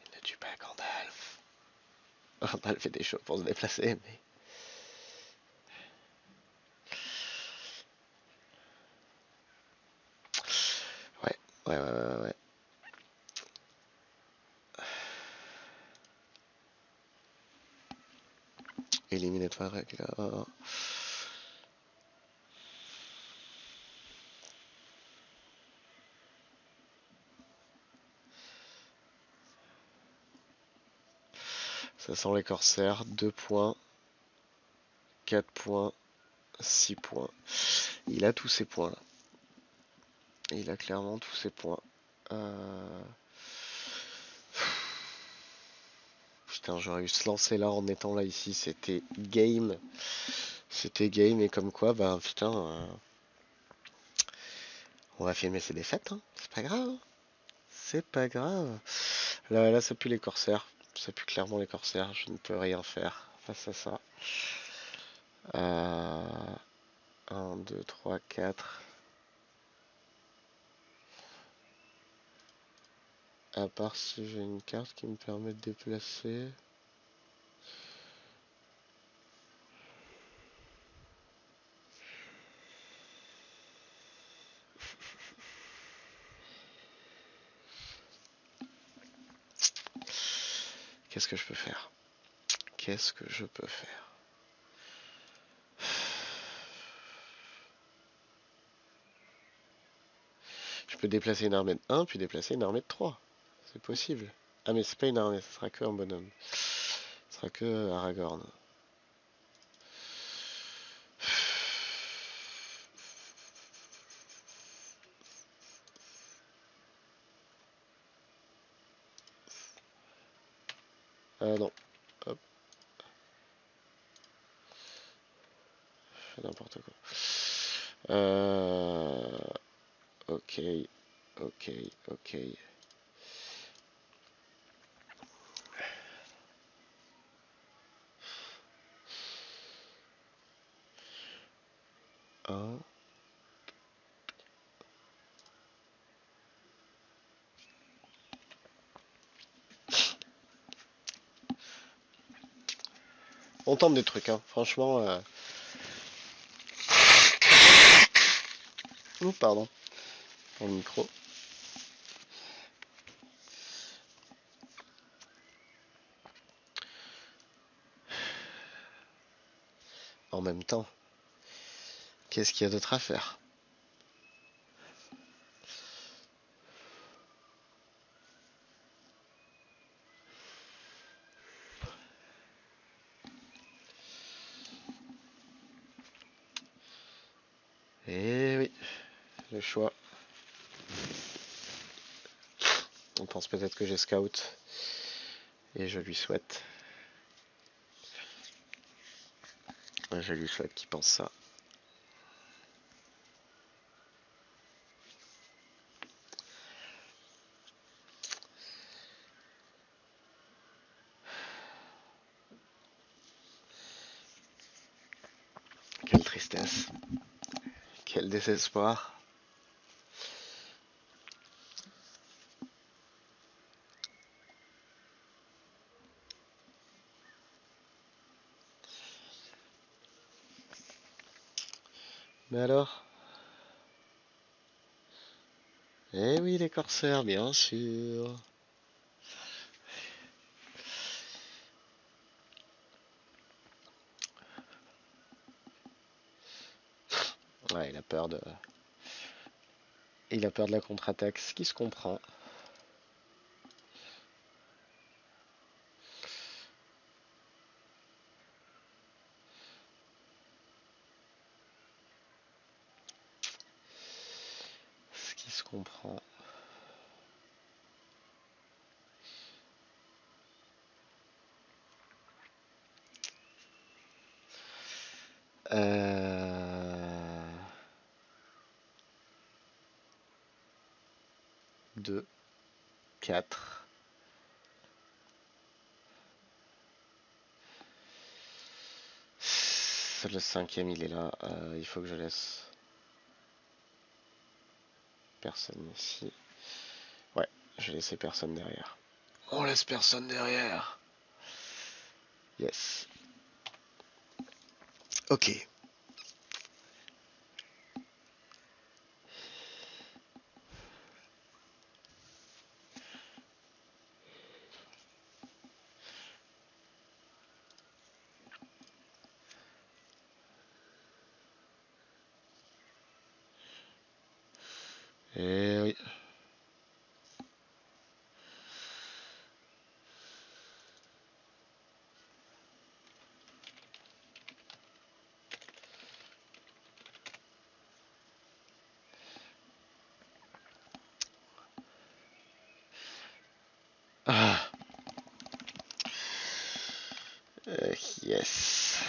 Il ne tue pas Gandalf. Gandalf fait des choses pour se déplacer, mais... Ouais. Éliminer-toi, règle. Ça sent les corsaires. 2 points. 4 points. 6 points. Il a tous ses points là. Il a clairement tous ses points. Putain, j'aurais eu se lancer là en étant là ici. C'était game. C'était game et comme quoi, bah putain, on va filmer ses défaites. Hein. C'est pas grave. C'est pas grave. Là, ça pue les corsaires. Ça pue clairement les corsaires. Je ne peux rien faire face à ça. 1, 2, 3, 4. À part si j'ai une carte qui me permet de déplacer. Qu'est-ce que je peux faire? qu'est-ce que je peux faire? Je peux déplacer une armée de 1, puis déplacer une armée de 3. C'est possible. Ah mais c'est pas une armée, ce sera que un bonhomme. Ce sera que Aragorn. Ah non. Hop. Je fais n'importe quoi. Ok. Ok. Ok. Un. On tente des trucs, hein. Franchement. Oh, pardon. Pour le micro. En même temps, qu'est-ce qu'il y a d'autre à faire? Eh oui, le choix. On pense peut-être que j'ai scout. Et je lui souhaite. Je lui souhaite qu'il pense ça. Quelle tristesse. Quel désespoir. Mais alors? Eh oui, les corsaires, bien sûr. Ouais, il a peur de... Il a peur de la contre-attaque, ce qui se comprend. Ce qui se comprend. Euh... 2, 4. Le cinquième, il est là. Il faut que je laisse personne ici. Ouais, j'ai laissé personne derrière. On laisse personne derrière. Yes. Ok. Eh oui. Ah. Yes.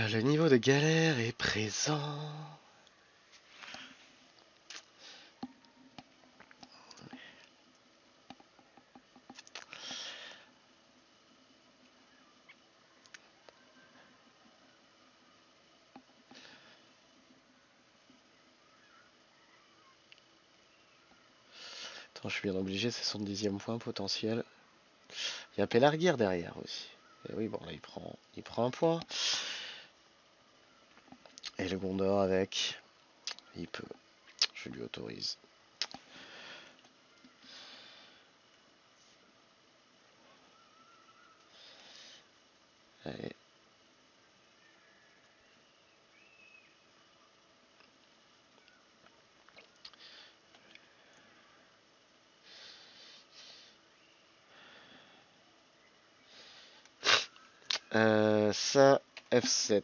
Le niveau de galère est présent. Attends, je suis bien obligé, c'est son 10e point potentiel. Il y a Pelargir derrière aussi. Et oui, bon, là, il prend un point. Et le Gondor avec. Il peut. Je lui autorise. Allez. Ça, F7.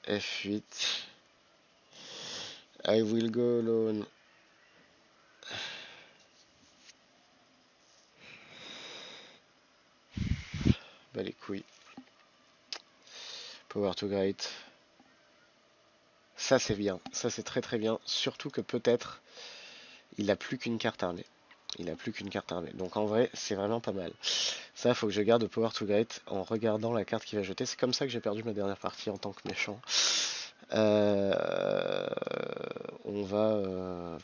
F8. I will go alone. Bah les couilles. Power to great. Ça c'est bien. Ça c'est très très bien. Surtout que peut-être il a plus qu'une carte armée. Il a plus qu'une carte armée. Donc en vrai c'est vraiment pas mal. Ça faut que je garde Power to great en regardant la carte qu'il va jeter. C'est comme ça que j'ai perdu ma dernière partie en tant que méchant. On va...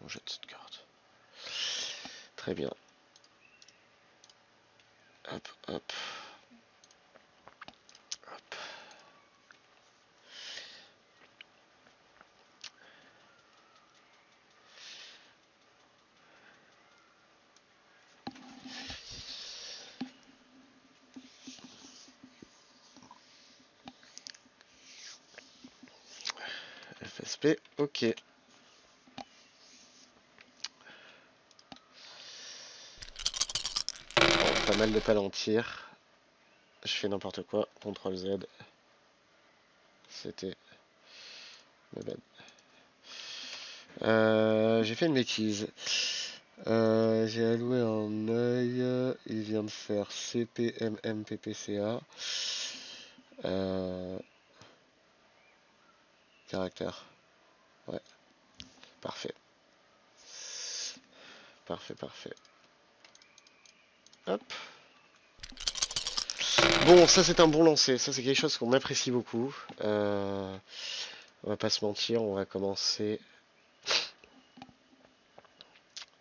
on jette cette carte. Très bien. Hop, hop. Hop. FSP, ok. Bon, pas mal de palantir. Je fais n'importe quoi. CTRL Z. C'était ma bad. J'ai fait une bêtise. J'ai alloué un œil. Il vient de faire CPMMPPCA. Caractère. Ouais. Parfait. Parfait, parfait. Hop. Bon, ça c'est un bon lancer. Ça c'est quelque chose qu'on apprécie beaucoup. On va pas se mentir, on va commencer.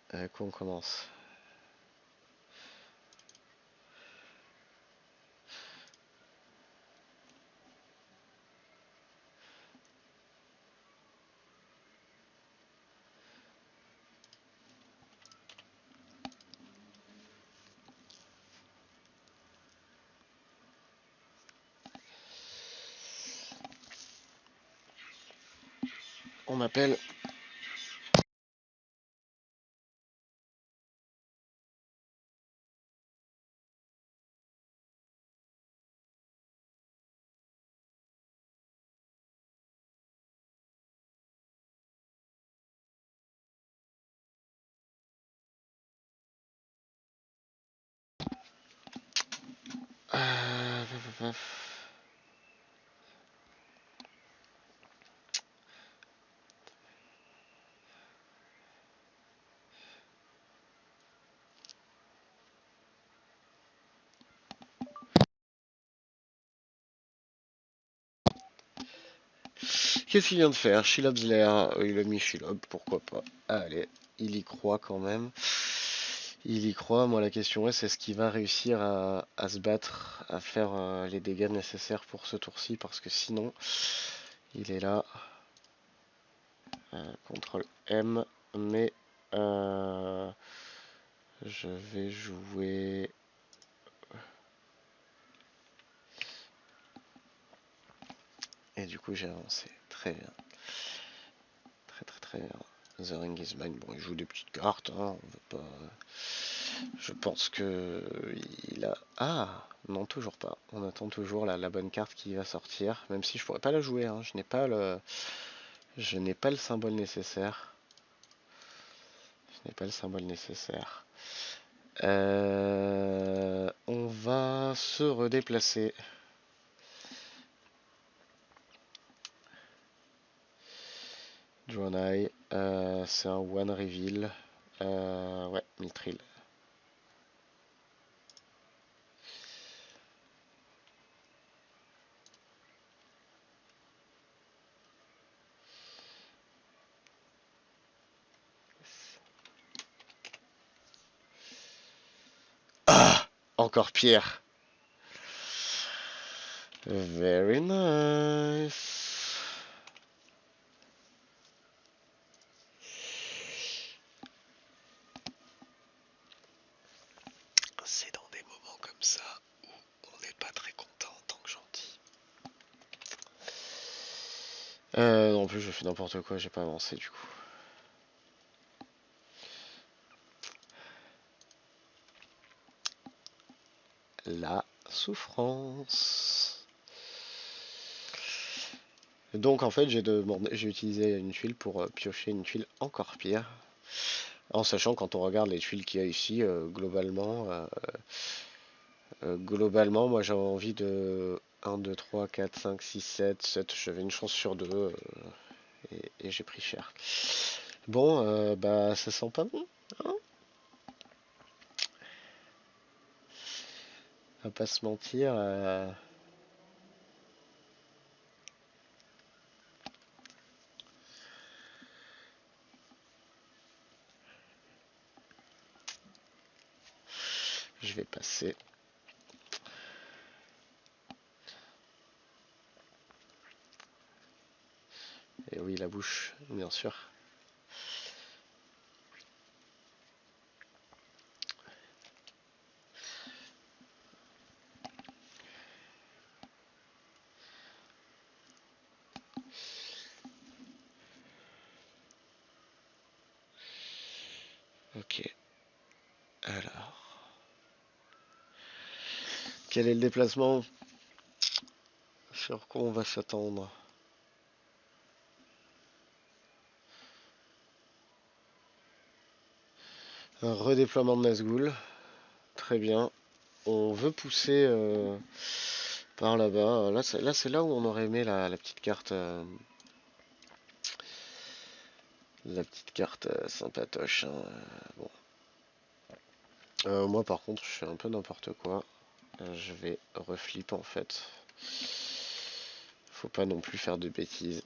Quoi on commence? On m'appelle. Euh, Qu'est-ce qu'il vient de faire? Shelob Zlair. Il a mis Shelob, pourquoi pas. Allez, il y croit quand même. Il y croit. Moi, la question est-ce qu'il va réussir à se battre, à faire les dégâts nécessaires pour ce tour-ci? Parce que sinon, il est là. CTRL M. Mais je vais jouer. Et du coup, j'ai avancé. Très bien. Très très très bien. The Ring is Mine. Bon, il joue des petites cartes. Hein, on veut pas. Je pense que il a. Ah non, toujours pas. On attend toujours la bonne carte qui va sortir. Même si je pourrais pas la jouer. Hein. Je n'ai pas le symbole nécessaire. Je n'ai pas le symbole nécessaire. On va se redéplacer. Draenei, c'est un one reveal. Ouais, Mithril. encore pire. Very nice. C'est dans des moments comme ça où on n'est pas très content en tant que gentil. En plus, je fais n'importe quoi, j'ai pas avancé du coup. La souffrance. Donc en fait, j'ai utilisé une tuile pour piocher une tuile encore pire. En sachant, quand on regarde les tuiles qu'il y a ici, globalement, moi j'avais envie de 1, 2, 3, 4, 5, 6, 7. J'avais une chance sur deux et j'ai pris cher. Bon, bah ça sent pas bon, hein, on va pas se mentir. Je vais passer. Et oui, la bouche, bien sûr. Ok. Alors. Quel est le déplacement? Sur quoi on va s'attendre? Un redéploiement de Nazgûl. Très bien. On veut pousser par là-bas. Là, c'est là où on aurait aimé la petite carte. La petite carte sympatoche, hein. Bon. Moi, par contre, je fais un peu n'importe quoi. Je vais reflip en fait. Faut pas non plus faire de bêtises.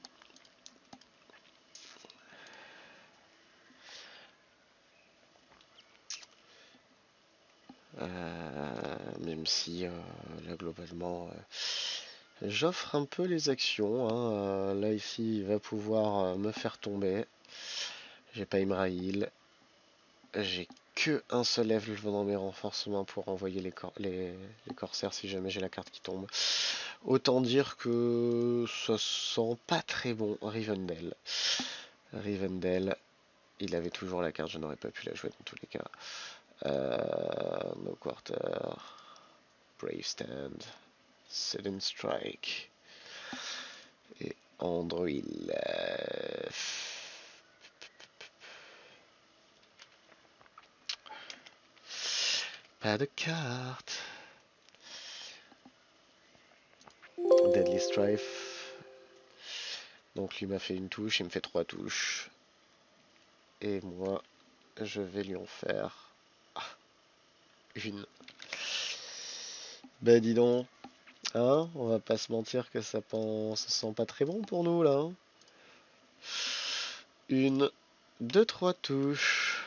Même si là globalement j'offre un peu les actions, hein. Là ici il va pouvoir me faire tomber. J'ai pas Imraïl. J'ai que un seul level dans mes renforcements pour envoyer les corsaires si jamais j'ai la carte qui tombe. Autant dire que ça sent pas très bon. Rivendell. Rivendell, il avait toujours la carte, je n'aurais pas pu la jouer dans tous les cas. No Quarter, Brave Stand, Sudden Strike et Android. Pas de carte. Deadly Strife. Donc lui m'a fait une touche, il me fait 3 touches. Et moi, je vais lui en faire une. Bah dis donc, hein, on va pas se mentir que ça sent pas très bon pour nous là, hein. Une, deux, trois touches.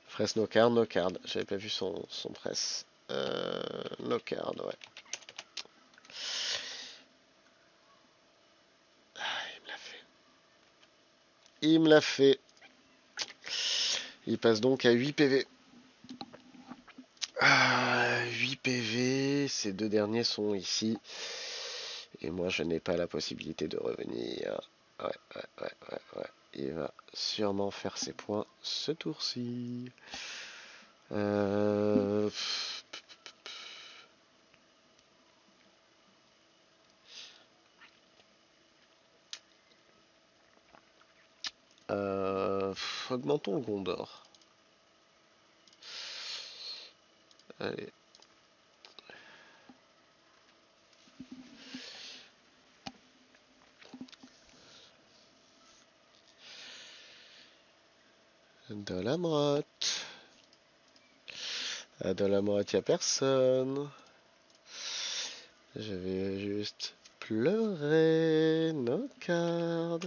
Press no card, no card. J'avais pas vu son press. No card, ouais. Ah, il me l'a fait. Il me l'a fait. Il passe donc à 8 PV. 8 PV. Ces deux derniers sont ici. Et moi, je n'ai pas la possibilité de revenir. Ouais. Il va sûrement faire ses points ce tour-ci. Euh... Augmentons le Gondor. Allez. De la motte. De la moitié à personne. Je vais juste pleurer. No card.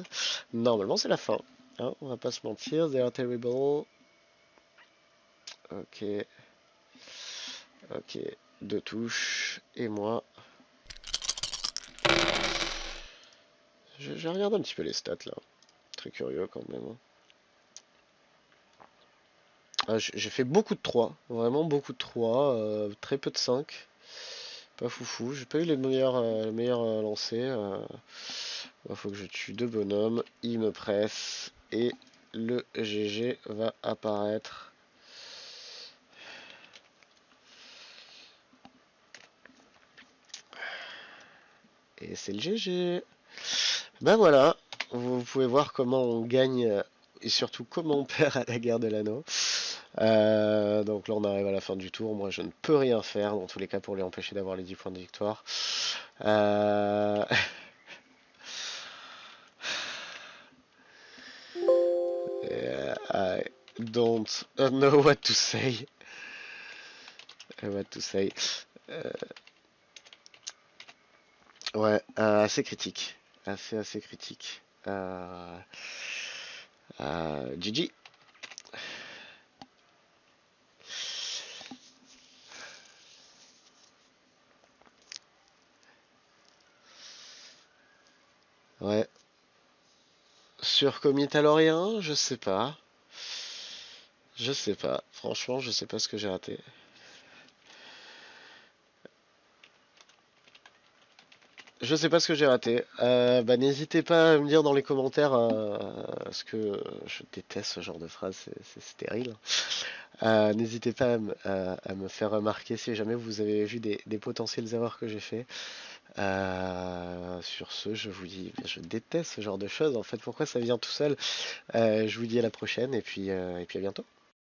Normalement, c'est la fin. Hein, on va pas se mentir. They are terrible. Ok. Ok. Deux touches. Et moi. Je regarde un petit peu les stats là. Très curieux quand même. Ah, j'ai fait beaucoup de 3. Vraiment beaucoup de 3. Très peu de 5. Pas foufou. J'ai pas eu les meilleurs lancers. Il faut que je tue deux bonhommes. Il me presse. Et le GG va apparaître. Et c'est le GG. Ben voilà. Vous pouvez voir comment on gagne et surtout comment on perd à la guerre de l'anneau. Donc là on arrive à la fin du tour. Moi je ne peux rien faire dans tous les cas pour lui empêcher d'avoir les 10 points de victoire. Euh... I don't know what to say. What to say. Ouais, assez critique. Assez critique. GG. Ouais. Sur Comitalorien, je sais pas. Je sais pas. Franchement, je sais pas ce que j'ai raté. Je sais pas ce que j'ai raté. Bah, n'hésitez pas à me dire dans les commentaires parce que je déteste ce genre de phrase, c'est terrible. N'hésitez pas à me faire remarquer si jamais vous avez vu des potentielles erreurs que j'ai fait. Sur ce, je vous dis, je déteste ce genre de choses. En fait, pourquoi ça vient tout seul? Je vous dis à la prochaine et puis à bientôt.